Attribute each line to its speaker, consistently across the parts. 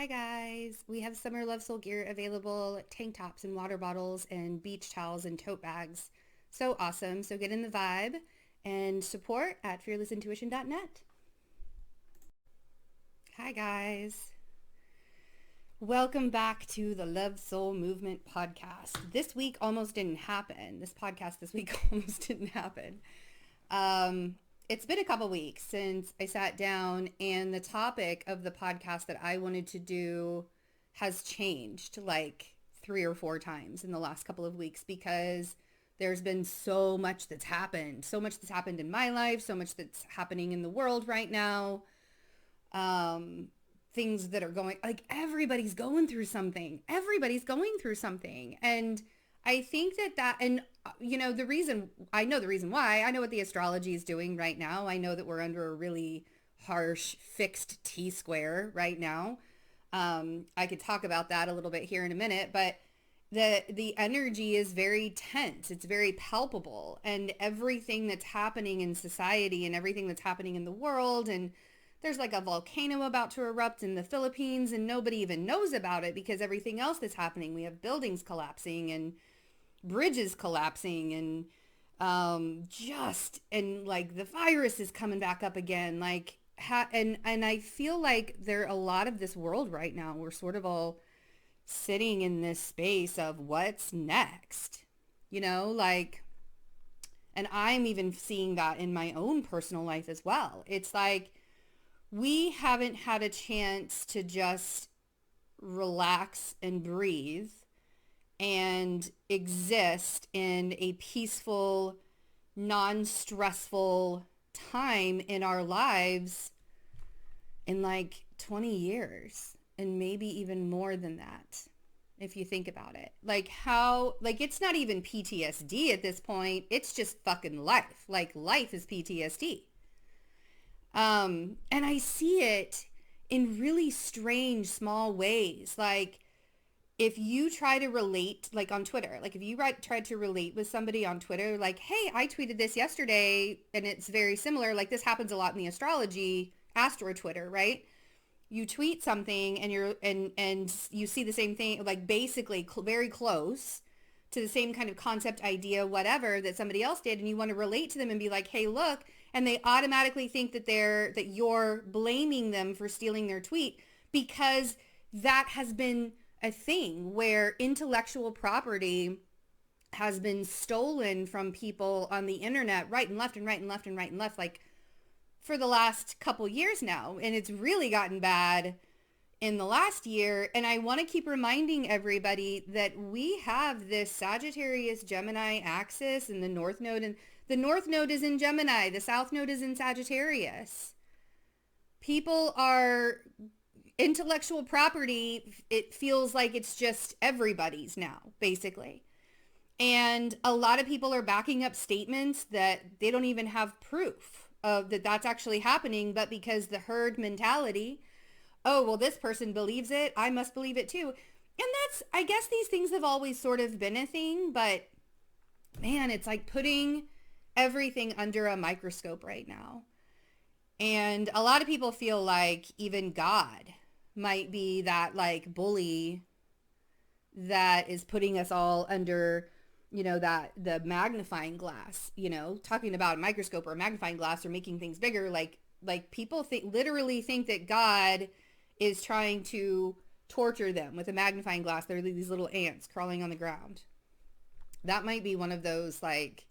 Speaker 1: guys. We have Summer Love Soul gear available, tank tops and water bottles and beach towels and tote bags. So awesome. So get in the vibe and support at fearlessintuition.net. Hi guys. Welcome back to the Love Soul Movement podcast. This week almost didn't happen. This podcast this week almost didn't happen. It's been a couple weeks since I sat down, and the topic of the podcast that I wanted to do has changed like 3 or 4 times in the last couple of weeks because there's been so much that's happened. So much that's happened in my life, so much that's happening in the world right now. Things that are going, like everybody's going through something. Everybody's going through something. And I think and I know the reason why. I know what the astrology is doing right now. I know that we're under a really harsh fixed T-square right now. I could talk about that a little bit here in a minute, but the energy is very tense. It's very palpable, and everything that's happening in society and everything that's happening in the world, and there's like a volcano about to erupt in the Philippines and nobody even knows about it because everything else that's happening. We have buildings collapsing and bridges collapsing and and like the virus is coming back up again, like and I feel like a lot of this world right now, we're sort of all sitting in this space of what's next, like, and I'm even seeing that in my own personal life as well. It's like we haven't had a chance to just relax and breathe and exist in a peaceful, non-stressful time in our lives in like 20 years, and maybe even more than that if you think about it. Like it's not even PTSD at this point, it's just fucking life. Like life is PTSD. And I see it in really strange small ways. Like if you try to relate, like on Twitter, like if you try to relate with somebody on Twitter, like, hey, I tweeted this yesterday and it's very similar. Like this happens a lot in the astrology, astro Twitter, right? You tweet something and you see the same thing, like basically very close to the same kind of concept, idea, whatever that somebody else did. And you want to relate to them and be like, hey, look, and they automatically think that you're blaming them for stealing their tweet because that has been a thing where intellectual property has been stolen from people on the internet, right and left and right and left and right and left, like for the last couple years now. And it's really gotten bad in the last year. And I want to keep reminding everybody that we have this Sagittarius Gemini axis in the North Node, and the North Node is in Gemini. The South Node is in Sagittarius. People are intellectual property, it feels like it's just everybody's now, basically. And a lot of people are backing up statements that they don't even have proof of that that's actually happening, but because the herd mentality, oh, well, this person believes it, I must believe it too. And I guess these things have always sort of been a thing, but man, it's like putting everything under a microscope right now. And a lot of people feel like even God might be that like bully that is putting us all under, that the magnifying glass, talking about a microscope or a magnifying glass or making things bigger. Like people literally think that God is trying to torture them with a magnifying glass. They're these little ants crawling on the ground. That might be one of those like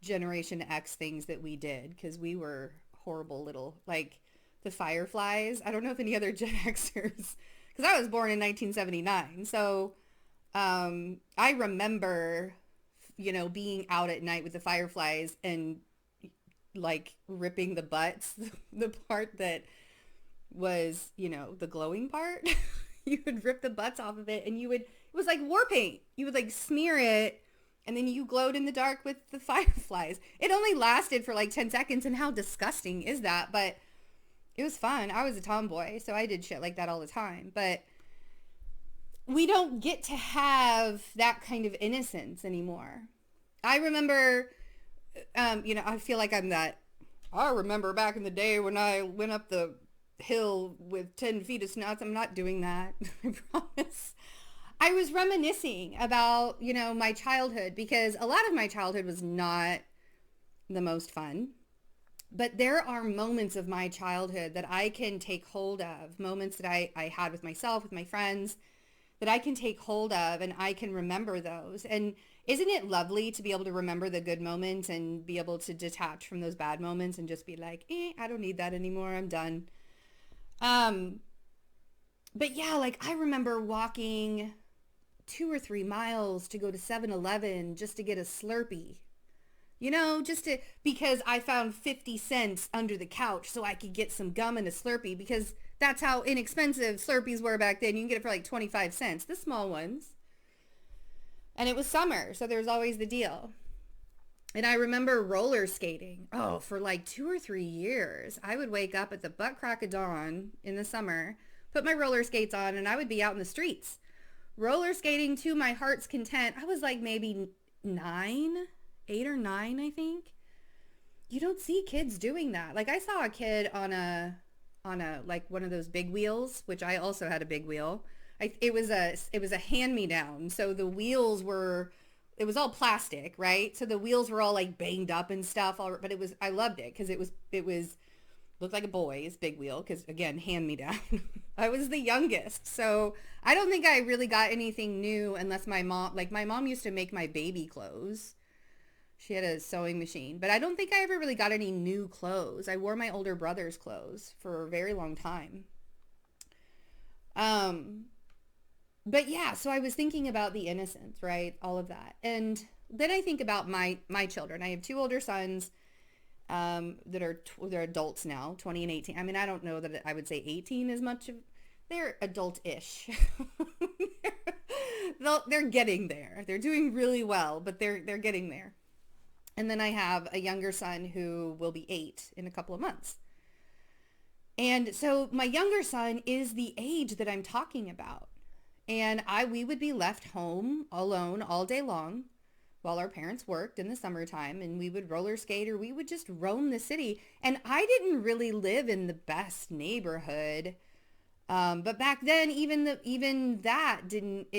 Speaker 1: Generation X things that we did because we were horrible little, like, the fireflies. I don't know if any other Gen Xers, because I was born in 1979. So I remember, being out at night with the fireflies and like ripping the butts, the part that was, the glowing part. You would rip the butts off of it and it was like war paint. You would like smear it and then you glowed in the dark with the fireflies. It only lasted for like 10 seconds, and how disgusting is that? But it was fun. I was a tomboy, so I did shit like that all the time. But we don't get to have that kind of innocence anymore. I remember, I feel like I remember back in the day when I went up the hill with 10 feet of snow. I'm not doing that. I promise. I was reminiscing about, my childhood because a lot of my childhood was not the most fun. But there are moments of my childhood that I can take hold of, moments that I had with myself, with my friends, that I can take hold of and I can remember those. And isn't it lovely to be able to remember the good moments and be able to detach from those bad moments and just be like, I don't need that anymore. I'm done. Um, but yeah, like I remember walking 2 or 3 miles to go to 7-Eleven just to get a Slurpee. Just to, because I found 50 cents under the couch so I could get some gum and a Slurpee because that's how inexpensive Slurpees were back then. You can get it for like 25 cents, the small ones. And it was summer, so there was always the deal. And I remember roller skating. Oh, for like 2 or 3 years, I would wake up at the butt crack of dawn in the summer, put my roller skates on, and I would be out in the streets. Roller skating to my heart's content. I was like maybe 8 or 9, I think. You don't see kids doing that. Like I saw a kid on a like one of those big wheels, which I also had a big wheel. It was a hand me down. So the wheels were, it was all plastic, right? So the wheels were all like banged up and stuff. But I loved it because it was looked like a boy's big wheel because again, hand me down. I was the youngest, so I don't think I really got anything new unless my mom used to make my baby clothes. She had a sewing machine, but I don't think I ever really got any new clothes. I wore my older brother's clothes for a very long time. Um, but yeah, so I was thinking about the innocence, right? All of that. And then I think about my children. I have two older sons they're adults now, 20 and 18. I mean, I don't know that I would say 18 is much of, they're adult-ish. They're getting there. They're doing really well, but they're getting there. And then I have a younger son who will be 8 in a couple of months. And so my younger son is the age that I'm talking about. And we would be left home alone all day long while our parents worked in the summertime, and we would roller skate or we would just roam the city. And I didn't really live in the best neighborhood. But back then, even that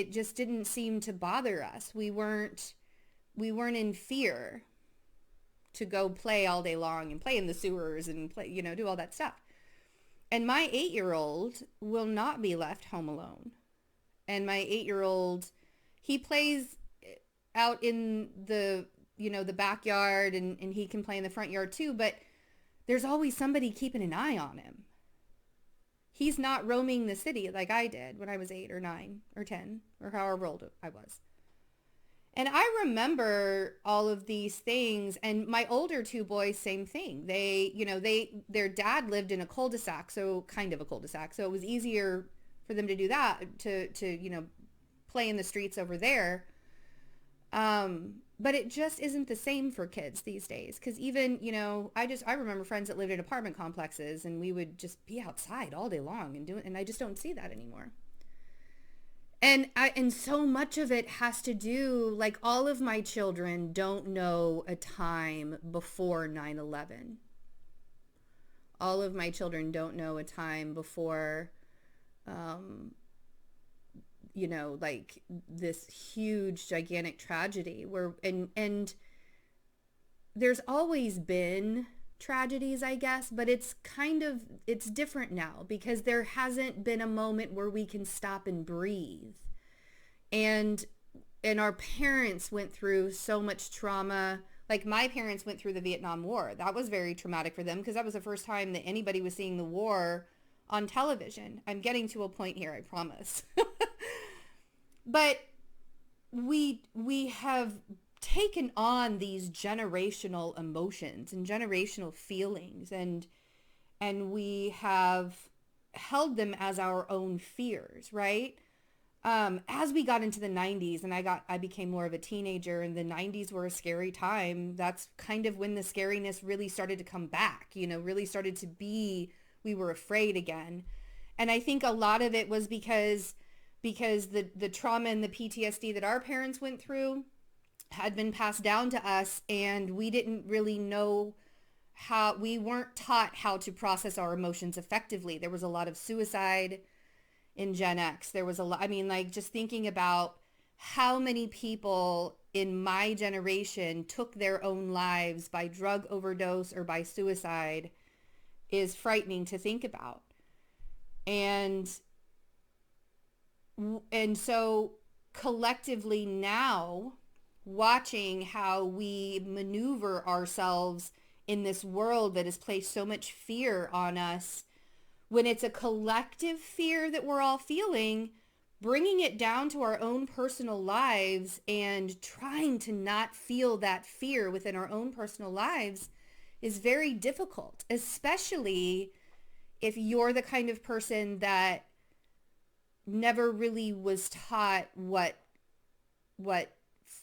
Speaker 1: just didn't seem to bother us. We weren't in fear to go play all day long and play in the sewers and play, do all that stuff. And my 8-year-old will not be left home alone. And my 8-year-old, he plays out in the backyard and he can play in the front yard too, but there's always somebody keeping an eye on him. He's not roaming the city like I did when I was 8 or 9 or 10 or however old I was. And I remember all of these things, and my older two boys, same thing. Their dad lived in a cul-de-sac, so kind of a cul-de-sac, so it was easier for them to do that, to play in the streets over there. But it just isn't the same for kids these days. Because even, I remember friends that lived in apartment complexes, and we would just be outside all day long and I just don't see that anymore. And so much of it has to do, like all of my children don't know a time before 9/11. All of my children don't know a time before, like this huge, gigantic tragedy and there's always been tragedies, I guess, but it's different now because there hasn't been a moment where we can stop and breathe. And our parents went through so much trauma. Like my parents went through the Vietnam War. That was very traumatic for them because that was the first time that anybody was seeing the war on television. I'm getting to a point here, I promise. But we have taken on these generational emotions and generational feelings and we have held them as our own fears, right? As we got into the 90s and I became more of a teenager, and the 90s were a scary time. That's kind of when the scariness really started to come back, really started to be, we were afraid again. And I think a lot of it was because the trauma and the PTSD that our parents went through had been passed down to us, and we didn't really know how we weren't taught how to process our emotions effectively. There was a lot of suicide in Gen X. There was a lot, I mean, like just thinking about how many people in my generation took their own lives by drug overdose or by suicide is frightening to think about. And so collectively now, watching how we maneuver ourselves in this world that has placed so much fear on us, when it's a collective fear that we're all feeling, bringing it down to our own personal lives and trying to not feel that fear within our own personal lives is very difficult, especially if you're the kind of person that never really was taught what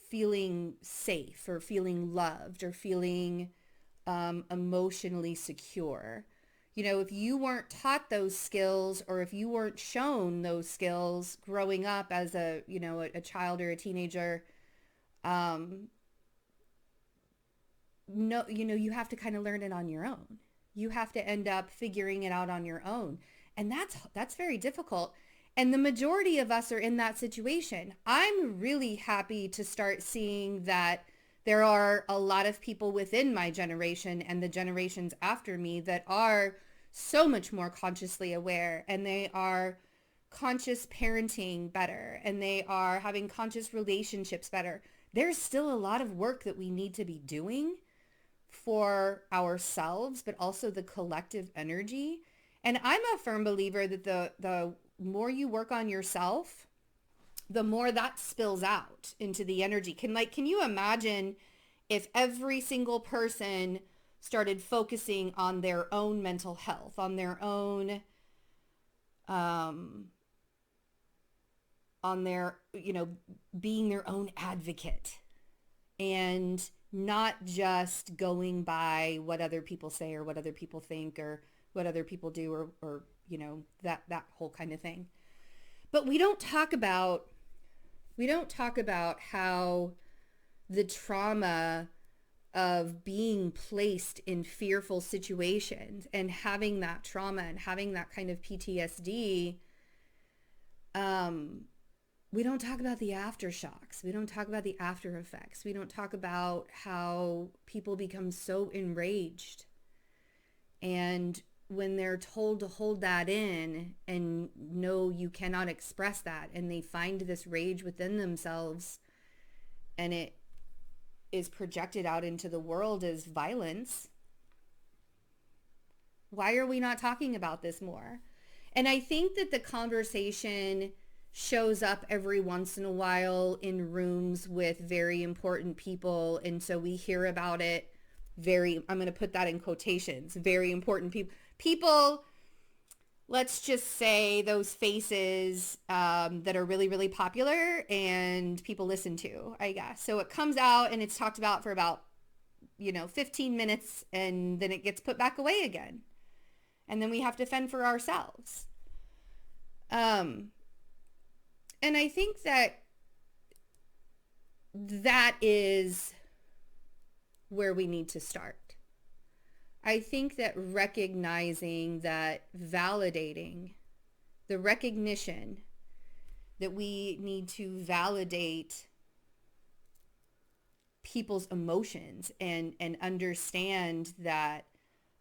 Speaker 1: feeling safe or feeling loved or feeling emotionally secure. You know, if you weren't taught those skills, or if you weren't shown those skills growing up as a child or a teenager, no, you have to kind of learn it on your own. You have to end up figuring it out on your own. And that's very difficult. And the majority of us are in that situation. I'm really happy to start seeing that there are a lot of people within my generation and the generations after me that are so much more consciously aware, and they are conscious parenting better, and they are having conscious relationships better. There's still a lot of work that we need to be doing for ourselves, but also the collective energy. And I'm a firm believer that the more you work on yourself, the more that spills out into the energy. Can you imagine if every single person started focusing on their own mental health, on their own, on their, being their own advocate, and not just going by what other people say or what other people think or what other people do or that whole kind of thing. But we don't talk about how the trauma of being placed in fearful situations and having that trauma and having that kind of PTSD, we don't talk about the aftershocks. We don't talk about the after effects. We don't talk about how people become so enraged. And when they're told to hold that in and no, you cannot express that, and they find this rage within themselves and it is projected out into the world as violence, why are we not talking about this more? And I think that the conversation shows up every once in a while in rooms with very important people, and so we hear about it. I'm going to put that in quotations, very important people, let's just say those faces that are really, really popular and people listen to, I guess. So it comes out and it's talked about for about, 15 minutes, and then it gets put back away again. And then we have to fend for ourselves. And I think that is where we need to start. I think that recognizing that, validating the recognition that we need to validate people's emotions and understand that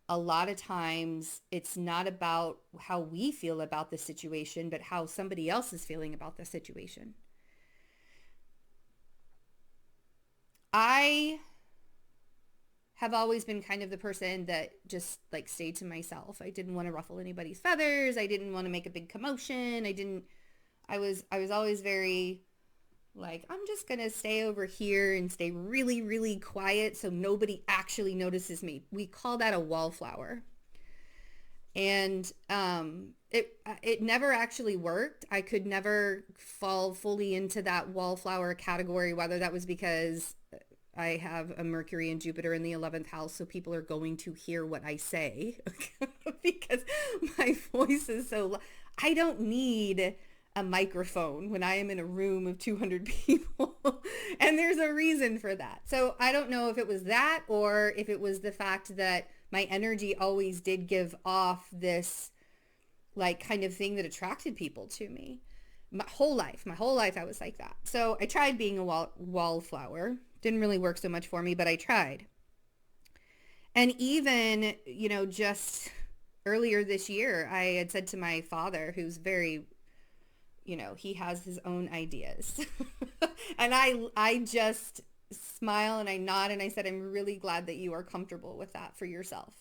Speaker 1: a lot of times it's not about how we feel about the situation, but how somebody else is feeling about the situation. I have always been kind of the person that just stayed to myself. I didn't want to ruffle anybody's feathers. I didn't want to make a big commotion. I was always very I'm just going to stay over here and stay really, really quiet so nobody actually notices me. We call that a wallflower. And it never actually worked. I could never fall fully into that wallflower category, whether that was because I have a Mercury and Jupiter in the 11th house, so people are going to hear what I say because my voice is so loud. I don't need a microphone when I am in a room of 200 people, and there's a reason for that. So I don't know if it was that or if it was the fact that my energy always did give off this like kind of thing that attracted people to me. My whole life I was like that. So I tried being a wallflower. Didn't really work so much for me, but I tried. And even, just earlier this year, I had said to my father, who's very, he has his own ideas. And I just smile and I nod and I said, I'm really glad that you are comfortable with that for yourself.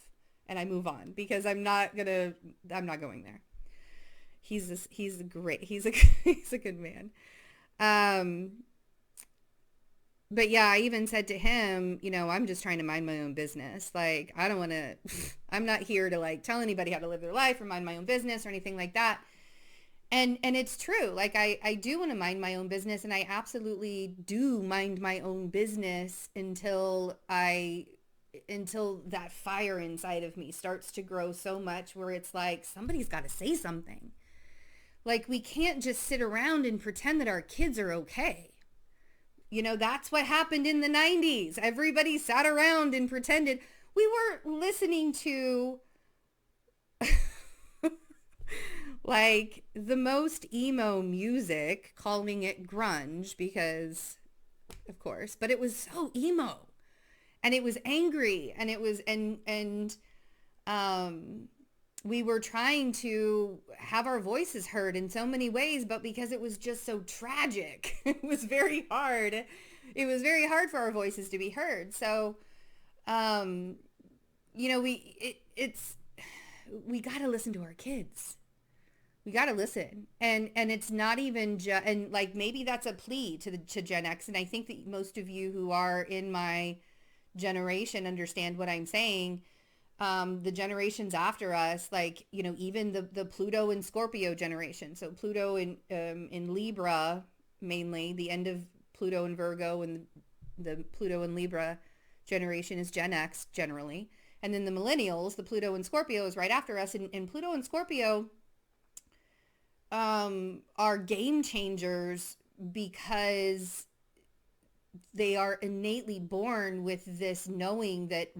Speaker 1: And I move on because I'm not going there. He's a great, he's a good man. Um, but yeah, I even said to him, I'm just trying to mind my own business. Like, I don't want to, I'm not here to like tell anybody how to live their life or mind my own business or anything like that. And it's true. Like I do want to mind my own business, and I absolutely do mind my own business until that fire inside of me starts to grow so much where it's like somebody's got to say something. Like, we can't just sit around and pretend that our kids are okay. That's what happened in the 90s. Everybody sat around and pretended. We were listening to like the most emo music, calling it grunge because, of course, but it was so emo and it was angry and it was, um, we were trying to have our voices heard in so many ways, but because it was just so tragic, it was very hard. It was very hard for our voices to be heard. So, um, we got to listen to our kids. We got to listen. And it's not even just, and like, maybe that's a plea to Gen X. And I think that most of you who are in my generation understand what I'm saying. The generations after us, like, even the Pluto and Scorpio generation. So Pluto in Libra, mainly the end of Pluto and Virgo, and the Pluto and Libra generation is Gen X generally. And then the millennials, the Pluto and Scorpio is right after us. And Pluto and Scorpio are game changers because they are innately born with this knowing that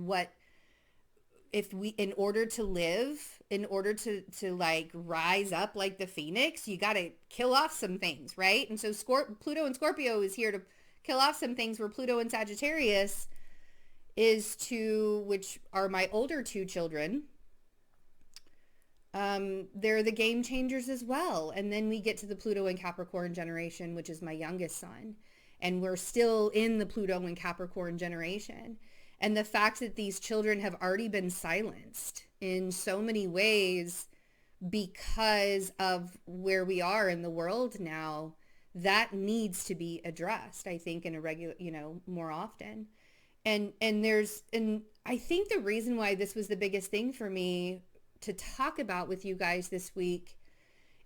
Speaker 1: in order to live, in order to like rise up like the phoenix, you got to kill off some things, right? And so Pluto and Scorpio is here to kill off some things, where Pluto and Sagittarius which are my older two children. They're the game changers as well. And then we get to the Pluto and Capricorn generation, which is my youngest son. And we're still in the Pluto and Capricorn generation. And the fact that these children have already been silenced in so many ways because of where we are in the world now, that needs to be addressed, I think, in a regular, more often. And I think the reason why this was the biggest thing for me to talk about with you guys this week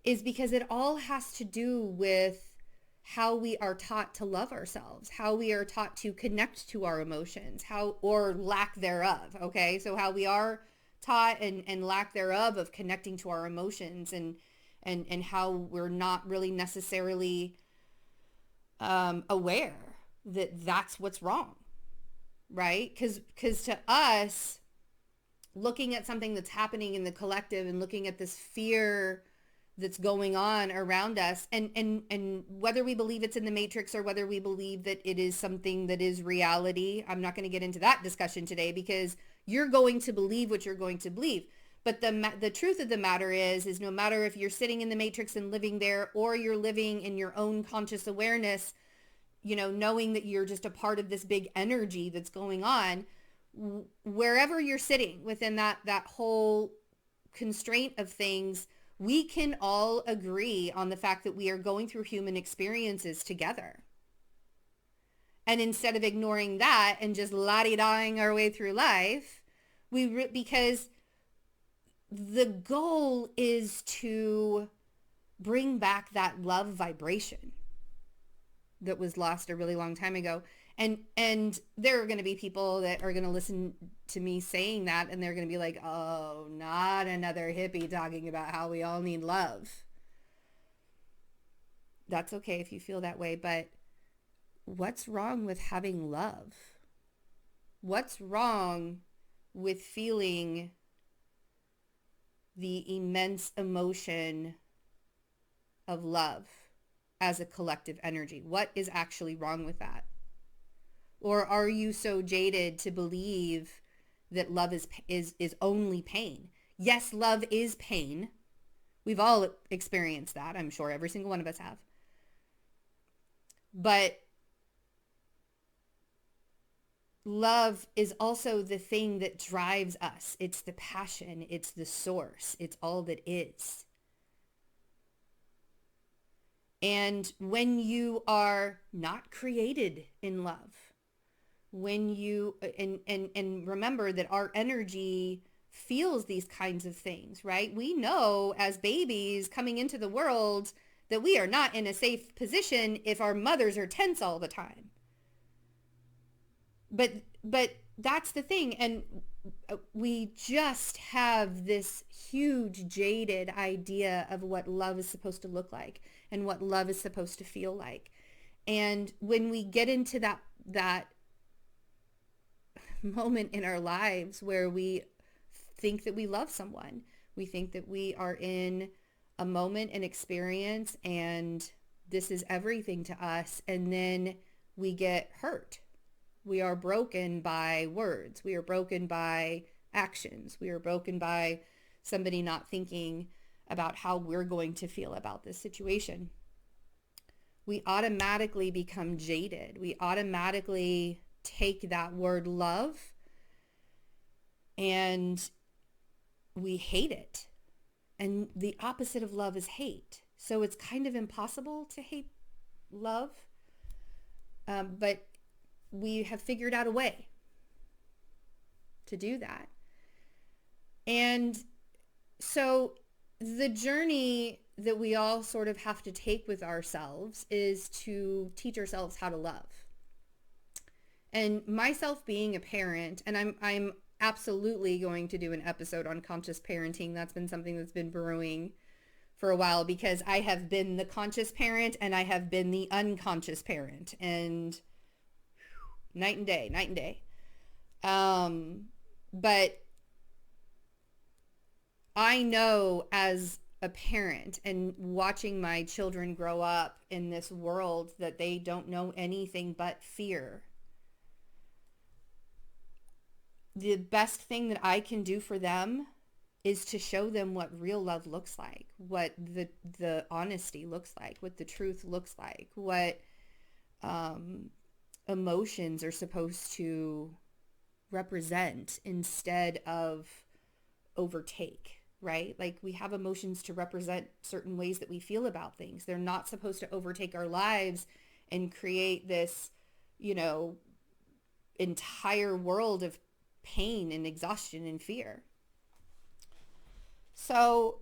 Speaker 1: is because it all has to do with how we are taught to love ourselves, how we are taught to connect to our emotions, or lack thereof. Okay. So how we are taught and lack thereof of connecting to our emotions, and how we're not really necessarily, aware that that's what's wrong. Right. Cause to us, looking at something that's happening in the collective and looking at this fear that's going on around us, and whether we believe it's in the matrix or whether we believe that it is something that is reality, I'm not going to get into that discussion today, because you're going to believe what you're going to believe. But the truth of the matter is no matter if you're sitting in the matrix and living there, or you're living in your own conscious awareness, knowing that you're just a part of this big energy that's going on, wherever you're sitting within that whole constraint of things, we can all agree on the fact that we are going through human experiences together. And instead of ignoring that and just la-di-daing our way through life, because the goal is to bring back that love vibration that was lost a really long time ago. And there are going to be people that are going to listen to me saying that, and they're going to be like, oh, not another hippie talking about how we all need love. That's okay if you feel that way, but what's wrong with having love? What's wrong with feeling the immense emotion of love as a collective energy? What is actually wrong with that? Or are you so jaded to believe that love is only pain? Yes, love is pain. We've all experienced that. I'm sure every single one of us have. But love is also the thing that drives us. It's the passion. It's the source. It's all that is. And when you are not created in love, when you, and remember that our energy feels these kinds of things, right? We know as babies coming into the world that we are not in a safe position if our mothers are tense all the time. But that's the thing. And we just have this huge jaded idea of what love is supposed to look like and what love is supposed to feel like. And when we get into that moment in our lives where we think that we love someone, we think that we are in a moment and experience and this is everything to us, and then we get hurt. We are broken by words. We are broken by actions. We are broken by somebody not thinking about how we're going to feel about this situation. We automatically become jaded. We automatically take that word love and we hate it. And the opposite of love is hate. So it's kind of impossible to hate love. But we have figured out a way to do that. And so the journey that we all sort of have to take with ourselves is to teach ourselves how to love. And myself being a parent, and I'm absolutely going to do an episode on conscious parenting. That's been something that's been brewing for a while because I have been the conscious parent and I have been the unconscious parent, and night and day. But I know as a parent and watching my children grow up in this world that they don't know anything but fear, the best thing that I can do for them is to show them what real love looks like, what the honesty looks like, what the truth looks like, what emotions are supposed to represent instead of overtake, right? Like we have emotions to represent certain ways that we feel about things. They're not supposed to overtake our lives and create this, entire world of pain and exhaustion and fear. So,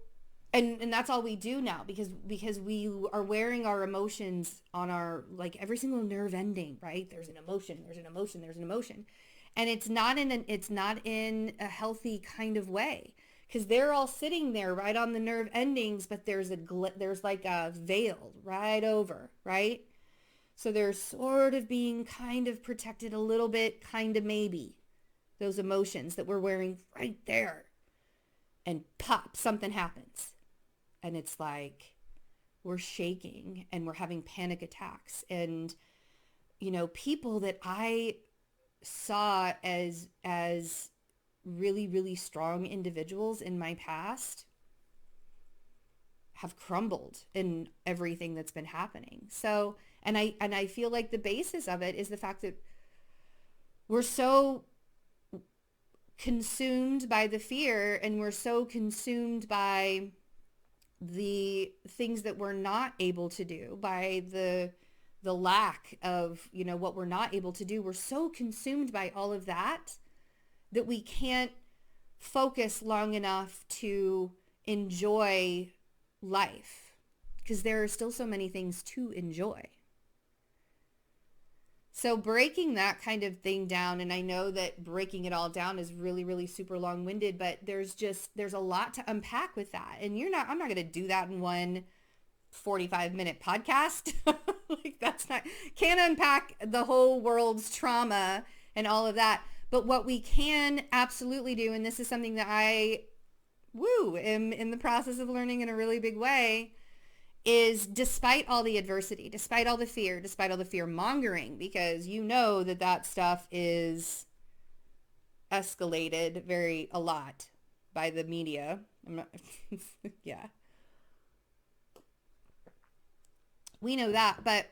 Speaker 1: and that's all we do now because we are wearing our emotions on our, like every single nerve ending, right? There's an emotion. And it's not in a healthy kind of way because they're all sitting there right on the nerve endings, but there's like a veil right over, right? So they're sort of being kind of protected a little bit, kind of maybe. Those emotions that we're wearing right there, and pop, something happens. And it's like we're shaking and we're having panic attacks. And, people that I saw as really, really strong individuals in my past have crumbled in everything that's been happening. So, and I feel like the basis of it is the fact that we're so consumed by the fear and we're so consumed by the things that we're not able to do, by the lack of, what we're not able to do. We're so consumed by all of that that we can't focus long enough to enjoy life because there are still so many things to enjoy. So breaking that kind of thing down, and I know that breaking it all down is really, really super long-winded, but there's a lot to unpack with that. And I'm not going to do that in one 45-minute podcast. Like can't unpack the whole world's trauma and all of that. But what we can absolutely do, and this is something that I, am in the process of learning in a really big way, is despite all the adversity, despite all the fear, despite all the fear mongering, because you know that that stuff is escalated a lot by the media. I'm not, yeah. We know that, but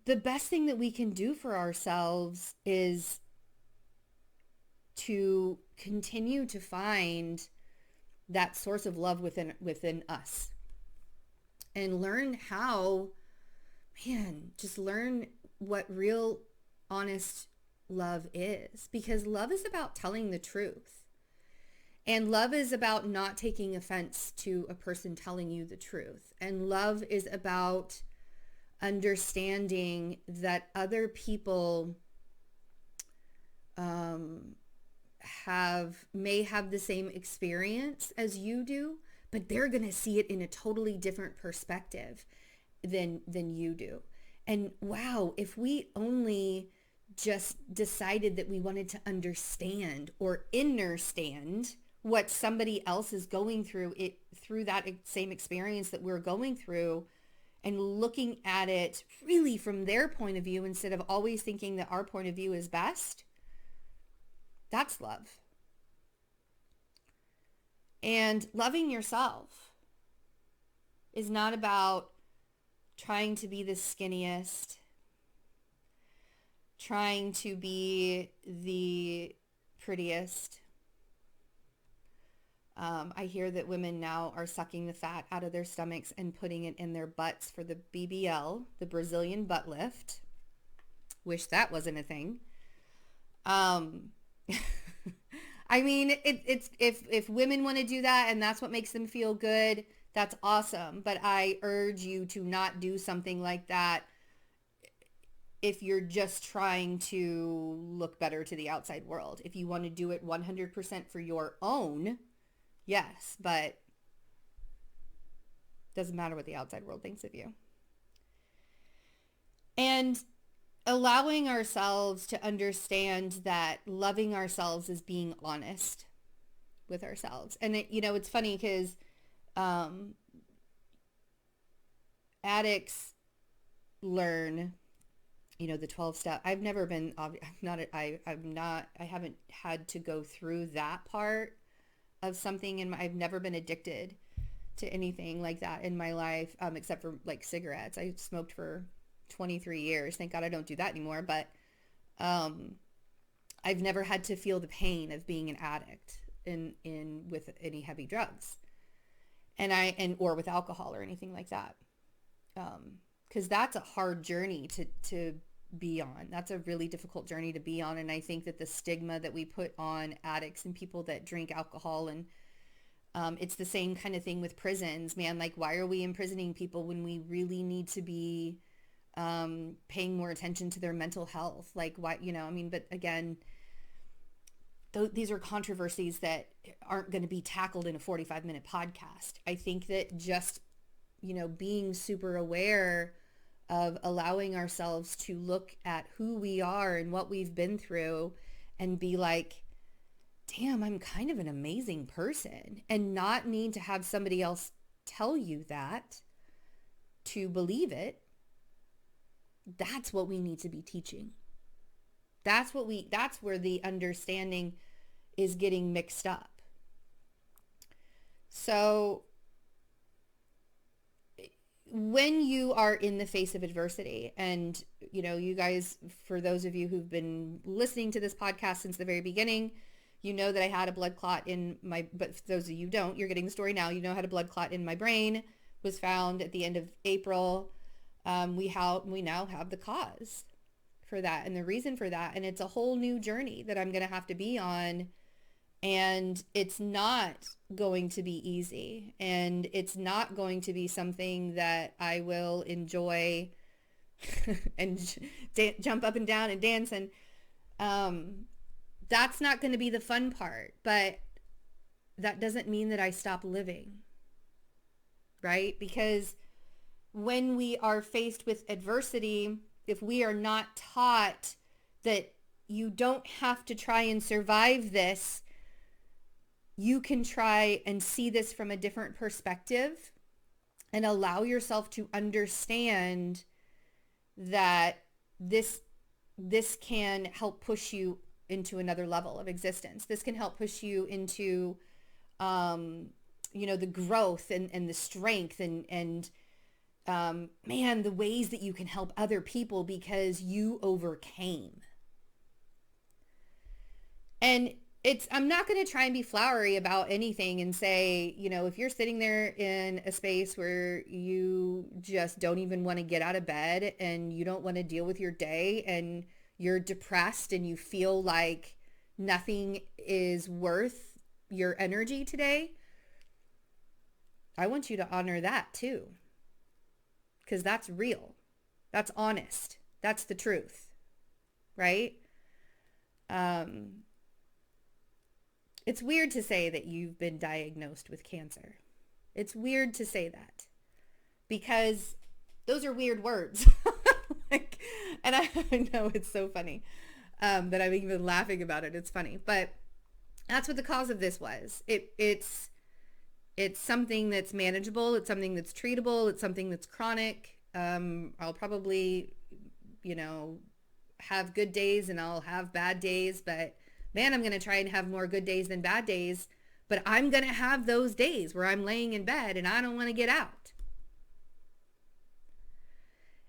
Speaker 1: the best thing that we can do for ourselves is to continue to find that source of love within us and learn how, just learn what real honest love is, because love is about telling the truth, and love is about not taking offense to a person telling you the truth, and love is about understanding that other people may have the same experience as you do, but they're going to see it in a totally different perspective than you do. And wow, if we only just decided that we wanted to understand or understand what somebody else is going through through that same experience that we're going through, and looking at it really from their point of view instead of always thinking that our point of view is best, that's love. And loving yourself is not about trying to be the skinniest, trying to be the prettiest. I hear that women now are sucking the fat out of their stomachs and putting it in their butts for the BBL, the Brazilian butt lift. Wish that wasn't a thing. I mean, it's if women want to do that and that's what makes them feel good, that's awesome. But I urge you to not do something like that if you're just trying to look better to the outside world. If you want to do it 100% for your own, yes, but doesn't matter what the outside world thinks of you. And allowing ourselves to understand that loving ourselves is being honest with ourselves. And it's funny because addicts learn, the 12 step. I haven't had to go through that part of something I've never been addicted to anything like that in my life, except for like cigarettes. I smoked for 23 years. Thank God I don't do that anymore. But I've never had to feel the pain of being an addict with any heavy drugs, or with alcohol or anything like that. Because that's a hard journey to be on. That's a really difficult journey to be on. And I think that the stigma that we put on addicts and people that drink alcohol, and it's the same kind of thing with prisons, man. Like, why are we imprisoning people when we really need to be paying more attention to their mental health? Like, why, but again, these are controversies that aren't going to be tackled in a 45-minute podcast. I think that just, being super aware of allowing ourselves to look at who we are and what we've been through and be like, damn, I'm kind of an amazing person, and not need to have somebody else tell you that to believe it. That's what we need to be teaching. That's where the understanding is getting mixed up. So when you are in the face of adversity, and you guys, for those of you who've been listening to this podcast since the very beginning, you know that I had a blood clot in my, but for those of you who don't, you're getting the story now. I had a blood clot in my brain, was found at the end of April. We now have the cause for that and the reason for that. And it's a whole new journey that I'm going to have to be on. And it's not going to be easy. And it's not going to be something that I will enjoy and jump up and down and dance. And that's not going to be the fun part. But that doesn't mean that I stop living. Right? Because when we are faced with adversity, if we are not taught that you don't have to try and survive this, you can try and see this from a different perspective and allow yourself to understand that this can help push you into another level of existence. This can help push you into, the growth and the strength and man, the ways that you can help other people because you overcame. And I'm not going to try and be flowery about anything and say, if you're sitting there in a space where you just don't even want to get out of bed and you don't want to deal with your day and you're depressed and you feel like nothing is worth your energy today, I want you to honor that too. Because that's real. That's honest. That's the truth. Right? It's weird to say that you've been diagnosed with cancer. It's weird to say that because those are weird words. And I know it's so funny that I'm even laughing about it. It's funny, but that's what the cause of this was. It's something that's manageable. It's something that's treatable. It's something that's chronic. I'll probably, have good days and I'll have bad days, but man, I'm going to try and have more good days than bad days, but I'm going to have those days where I'm laying in bed and I don't want to get out.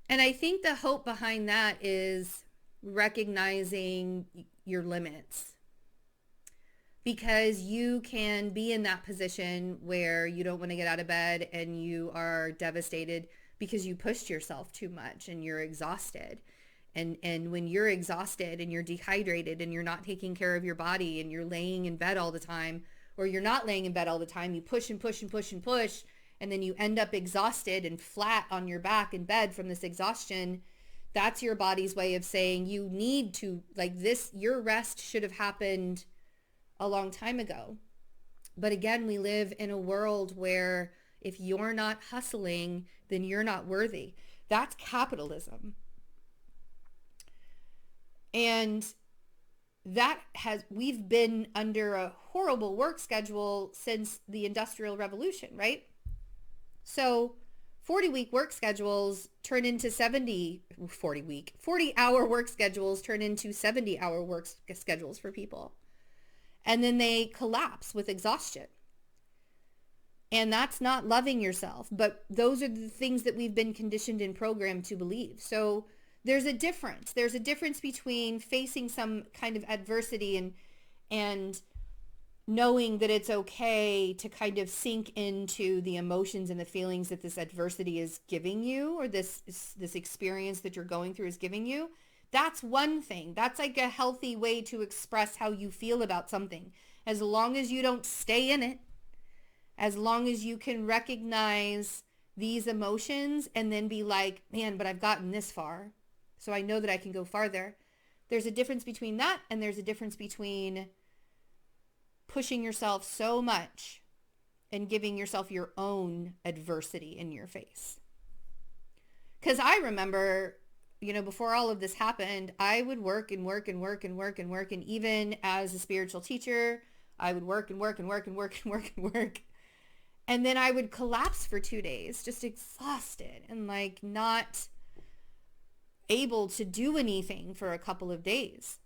Speaker 1: And I think the hope behind that is recognizing your limits, because you can be in that position where you don't want to get out of bed and you are devastated because you pushed yourself too much and you're exhausted. And when you're exhausted and you're dehydrated and you're not taking care of your body and you're laying in bed all the time, or you're not laying in bed all the time, you push and push and push and push, and then you end up exhausted and flat on your back in bed from this exhaustion. That's your body's way of saying you need to, your rest should have happened a long time ago. But again, we live in a world where if you're not hustling, then you're not worthy. That's capitalism. And we've been under a horrible work schedule since the Industrial Revolution, right? So 40-week work schedules turn into 40-hour work schedules turn into 70-hour work schedules for people. And then they collapse with exhaustion. And that's not loving yourself, but those are the things that we've been conditioned and programmed to believe. So there's a difference. There's a difference between facing some kind of adversity and knowing that it's okay to kind of sink into the emotions and the feelings that this adversity is giving you, or this experience that you're going through is giving you. That's one thing. That's like a healthy way to express how you feel about something. As long as you don't stay in it, as long as you can recognize these emotions and then be like, man, but I've gotten this far, so I know that I can go farther. There's a difference between that, and there's a difference between pushing yourself so much and giving yourself your own adversity in your face. Because I remember, before all of this happened, I would work and work and work and work and work. And even as a spiritual teacher, I would work and work and work and work and work and work. And then I would collapse for 2 days, just exhausted and not able to do anything for a couple of days.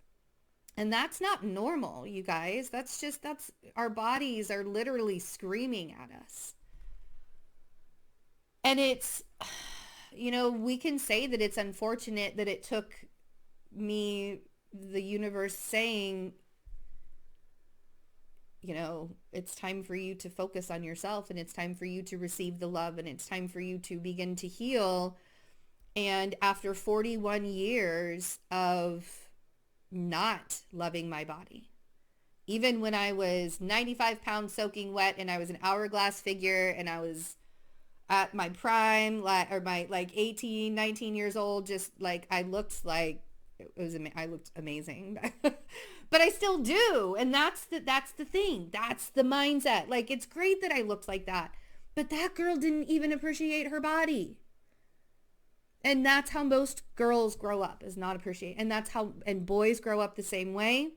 Speaker 1: And that's not normal, you guys. That's our bodies are literally screaming at us. And it's, we can say that it's unfortunate that it took me, the universe saying, it's time for you to focus on yourself, and it's time for you to receive the love, and it's time for you to begin to heal. And after 41 years of not loving my body, even when I was 95 pounds soaking wet and I was an hourglass figure and I was at my prime, or my 18, 19 years old, just I looked I looked amazing, but I still do. And that's the thing. That's the mindset. It's great that I looked like that, but that girl didn't even appreciate her body. And that's how most girls grow up, is not appreciate. And that's how, and boys grow up the same way.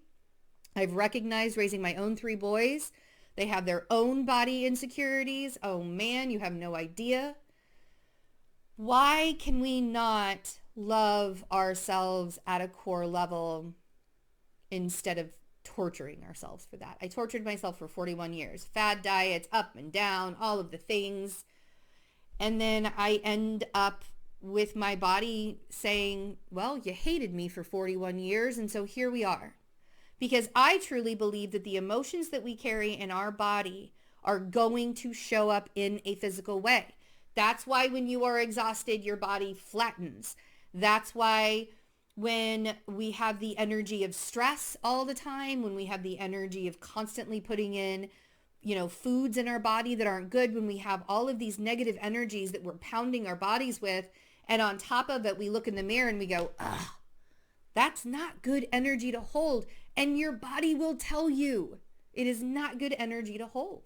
Speaker 1: I've recognized raising my own 3 boys. They have their own body insecurities. Oh man, you have no idea. Why can we not love ourselves at a core level instead of torturing ourselves for that? I tortured myself for 41 years. Fad diets, up and down, all of the things. And then I end up with my body saying, well, you hated me for 41 years, and so here we are. Because I truly believe that the emotions that we carry in our body are going to show up in a physical way. That's why when you are exhausted, your body flattens. That's why when we have the energy of stress all the time, when we have the energy of constantly putting in, foods in our body that aren't good, when we have all of these negative energies that we're pounding our bodies with, and on top of it, we look in the mirror and we go, ugh, that's not good energy to hold. And your body will tell you it is not good energy to hold.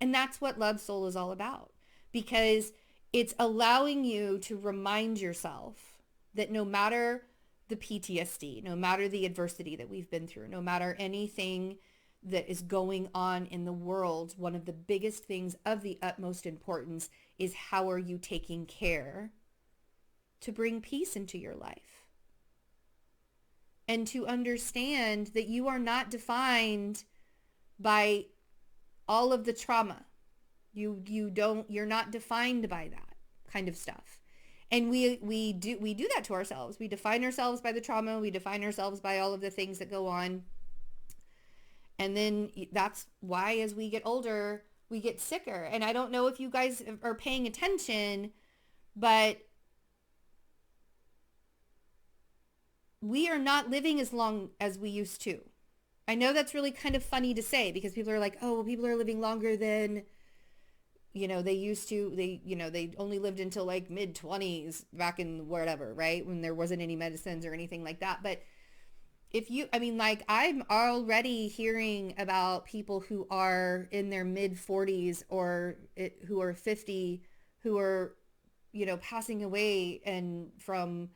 Speaker 1: And that's what Love Soul is all about, because it's allowing you to remind yourself that no matter the PTSD, no matter the adversity that we've been through, no matter anything that is going on in the world, one of the biggest things of the utmost importance is how are you taking care to bring peace into your life? And to understand that you are not defined by all of the trauma. You're not defined by that kind of stuff. And we do that to ourselves. We define ourselves by the trauma. We define ourselves by all of the things that go on. And then that's why as we get older, we get sicker. And I don't know if you guys are paying attention, but we are not living as long as we used to. I know that's really kind of funny to say, because people are like, oh, well, people are living longer than, they used to. They only lived until like mid-20s back in whatever, right? When there wasn't any medicines or anything like that. But I'm already hearing about people who are in their mid-40s or who are 50, who are, passing away and from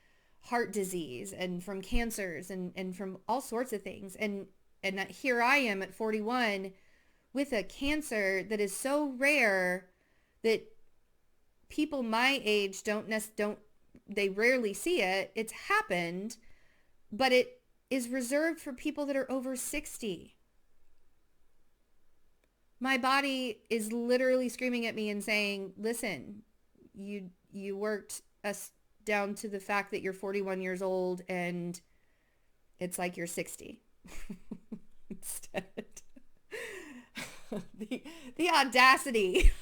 Speaker 1: heart disease and from cancers and from all sorts of things. And here I am at 41 with a cancer that is so rare that people my age they rarely see it. It's happened, but it is reserved for people that are over 60. My body is literally screaming at me and saying, listen, you worked us down to the fact that you're 41 years old and it's like you're 60 instead. the audacity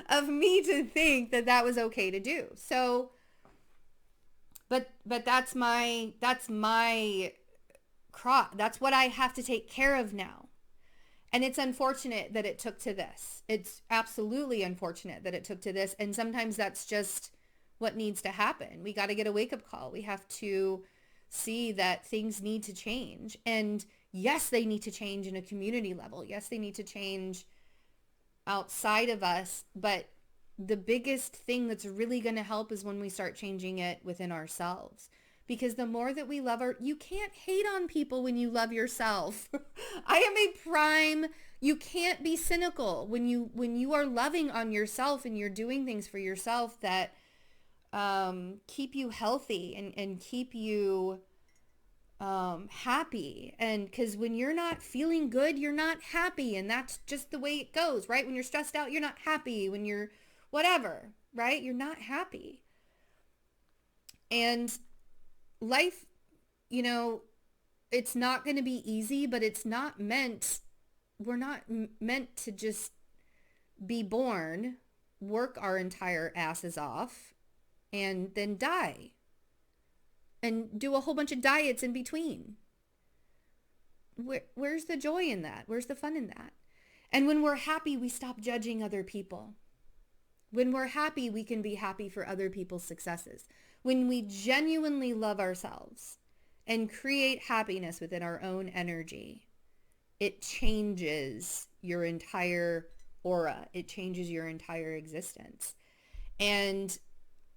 Speaker 1: of me to think that was okay to do. So, but that's my cross. That's what I have to take care of now. And it's unfortunate that it took to this. It's absolutely unfortunate that it took to this. And sometimes that's just what needs to happen. We got to get a wake-up call. We have to see that things need to change. And yes, they need to change in a community level. Yes, they need to change outside of us. But the biggest thing that's really going to help is when we start changing it within ourselves. Because the more that we love you can't hate on people when you love yourself. I am a prime, you can't be cynical when you are loving on yourself and you're doing things for yourself that keep you healthy and keep you happy. And because when you're not feeling good, you're not happy. And that's just the way it goes, right? When you're stressed out, you're not happy. When you're whatever, right? You're not happy. And life, it's not going to be easy, but we're not meant to just be born, work our entire asses off, and then die and do a whole bunch of diets in between. Where's the joy in that? Where's the fun in that? And when we're happy, we stop judging other people. When we're happy, we can be happy for other people's successes. When we genuinely love ourselves and create happiness within our own energy, it changes your entire aura. It changes your entire existence. And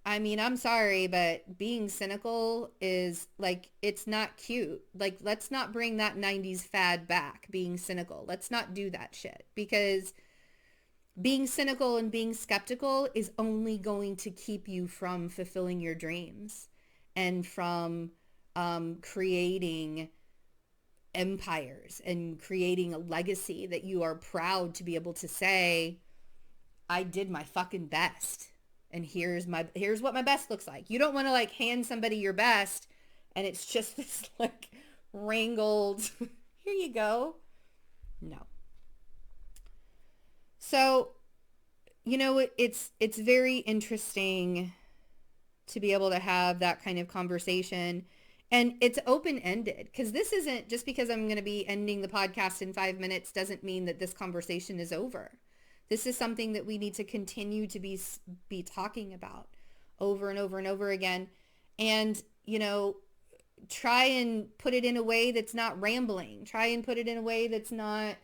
Speaker 1: I mean, I'm sorry, but being cynical is like, it's not cute. Like, let's not bring that 90s fad back, being cynical. Let's not do that shit, because being cynical and being skeptical is only going to keep you from fulfilling your dreams and from creating empires and creating a legacy that you are proud to be able to say, I did my fucking best. And here's what my best looks like. You don't want to like hand somebody your best and it's just this like wrangled, here you go. No. So, it's very interesting to be able to have that kind of conversation. And it's open-ended, because this isn't just because I'm going to be ending the podcast in 5 minutes doesn't mean that this conversation is over. This is something that we need to continue to be talking about over and over and over again. And, try and put it in a way that's not rambling. Try and put it in a way that's not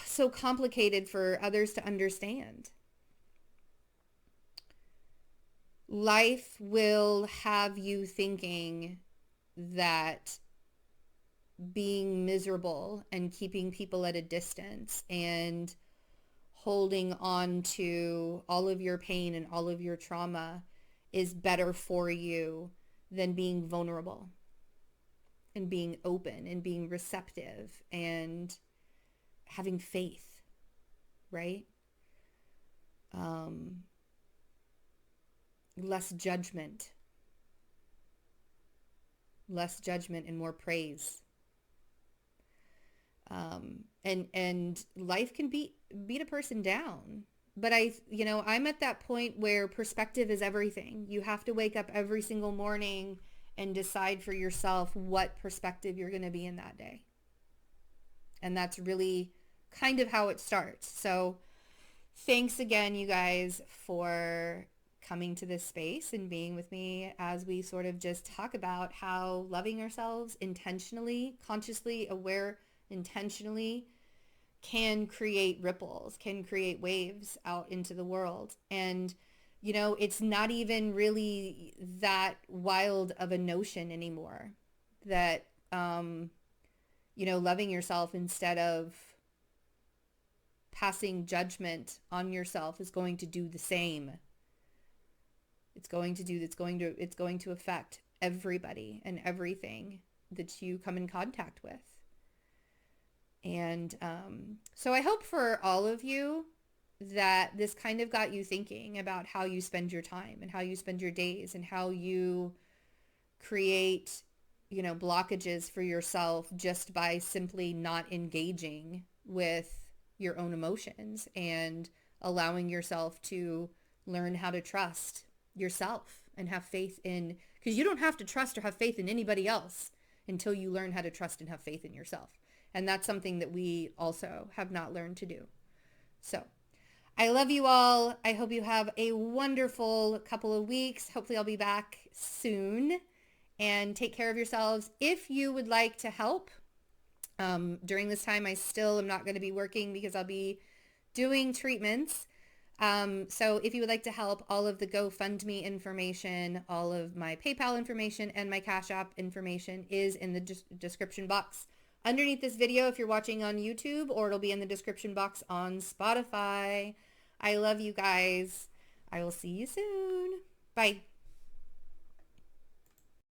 Speaker 1: so complicated for others to understand. Life will have you thinking that being miserable and keeping people at a distance and holding on to all of your pain and all of your trauma is better for you than being vulnerable and being open and being receptive and having faith, right? Less judgment and more praise. And life can beat a person down. But I'm at that point where perspective is everything. You have to wake up every single morning and decide for yourself what perspective you're going to be in that day. And that's really kind of how it starts. So thanks again, you guys, for coming to this space and being with me as we sort of just talk about how loving ourselves intentionally, consciously aware, intentionally can create ripples, can create waves out into the world. And, it's not even really that wild of a notion anymore that, loving yourself instead of passing judgment on yourself is going to do the same. It's going to affect everybody and everything that you come in contact with. And so I hope for all of you that this kind of got you thinking about how you spend your time and how you spend your days and how you create, blockages for yourself just by simply not engaging with your own emotions and allowing yourself to learn how to trust yourself and have faith in, because you don't have to trust or have faith in anybody else until you learn how to trust and have faith in yourself. And that's something that we also have not learned to do. So I love you all. I hope you have a wonderful couple of weeks. Hopefully I'll be back soon, and take care of yourselves. If you would like to help, during this time, I still am not going to be working because I'll be doing treatments. So if you would like to help, all of the GoFundMe information, all of my PayPal information, and my Cash App information is in the description box underneath this video if you're watching on YouTube, or it'll be in the description box on Spotify. I love you guys. I will see you soon. Bye.